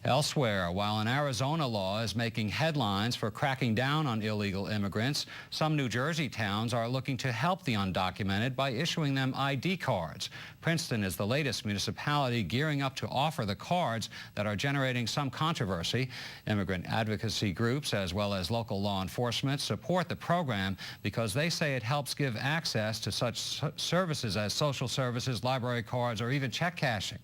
Elsewhere, while an Arizona law is making headlines for cracking down on illegal immigrants, some New Jersey towns are looking to help the undocumented by issuing them ID cards. Princeton is the latest municipality gearing up to offer the cards that are generating some controversy. Immigrant advocacy groups as well as local law enforcement support the program because they say it helps give access to such services as social services, library cards, or even check cashing.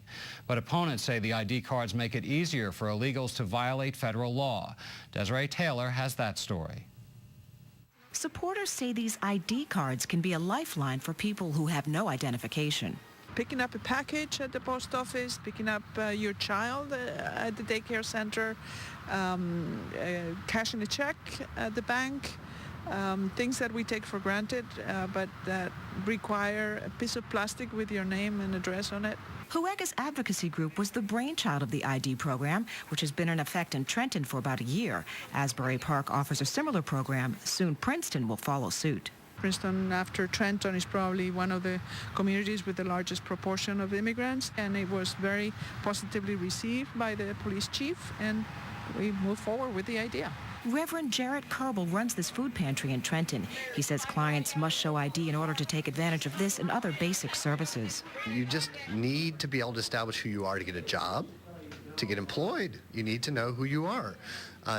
But opponents say the ID cards make it easier for illegals to violate federal law. Desiree Taylor has that story. Supporters say these ID cards can be a lifeline for people who have no identification. Picking up a package at the post office, picking up your child at the daycare center, cashing a check at the bank, things that we take for granted, but that require a piece of plastic with your name and address on it. Huega's advocacy group was the brainchild of the ID program, which has been in effect in Trenton for about a year. Asbury Park offers a similar program. Soon Princeton will follow suit. Princeton, after Trenton, is probably one of the communities with the largest proportion of immigrants, and it was very positively received by the police chief, and we move forward with the idea. Reverend Jarrett Kerbel runs this food pantry in Trenton. He says clients must show ID in order to take advantage of this and other basic services. You just need to be able to establish who you are to get a job, to get employed. You need to know who you are.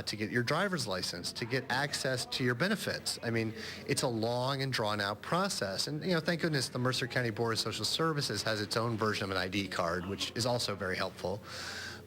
To get your driver's license, to get access to your benefits. I mean, it's a long and drawn-out process. And, thank goodness the Mercer County Board of Social Services has its own version of an ID card, which is also very helpful.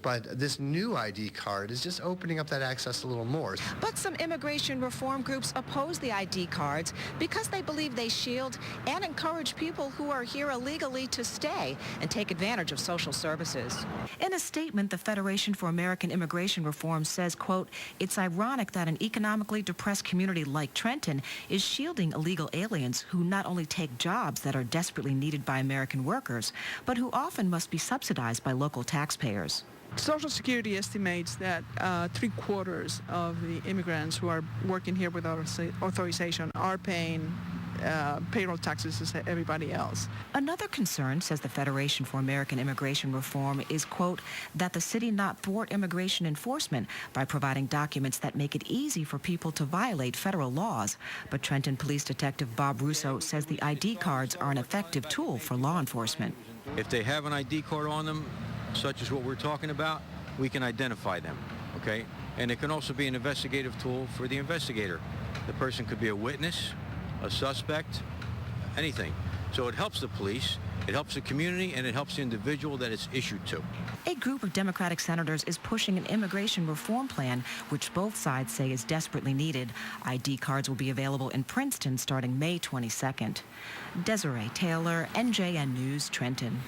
But this new ID card is just opening up that access a little more. But some immigration reform groups oppose the ID cards because they believe they shield and encourage people who are here illegally to stay and take advantage of social services. In a statement, the Federation for American Immigration Reform says, quote, "It's ironic that an economically depressed community like Trenton is shielding illegal aliens who not only take jobs that are desperately needed by American workers, but who often must be subsidized by local taxpayers." Social Security estimates that 3/4 of the immigrants who are working here without authorization are paying payroll taxes as everybody else. Another concern, says the Federation for American Immigration Reform, is, quote, that the city not thwart immigration enforcement by providing documents that make it easy for people to violate federal laws. But Trenton Police Detective Bob Russo says the ID cards are an effective tool for law enforcement. If they have an ID card on them, such as what we're talking about, we can identify them, okay? And it can also be an investigative tool for the investigator. The person could be a witness, a suspect, anything. So it helps the police, it helps the community, and it helps the individual that it's issued to. A group of Democratic senators is pushing an immigration reform plan, which both sides say is desperately needed. ID cards will be available in Princeton starting May 22nd. Desiree Taylor, NJN News, Trenton.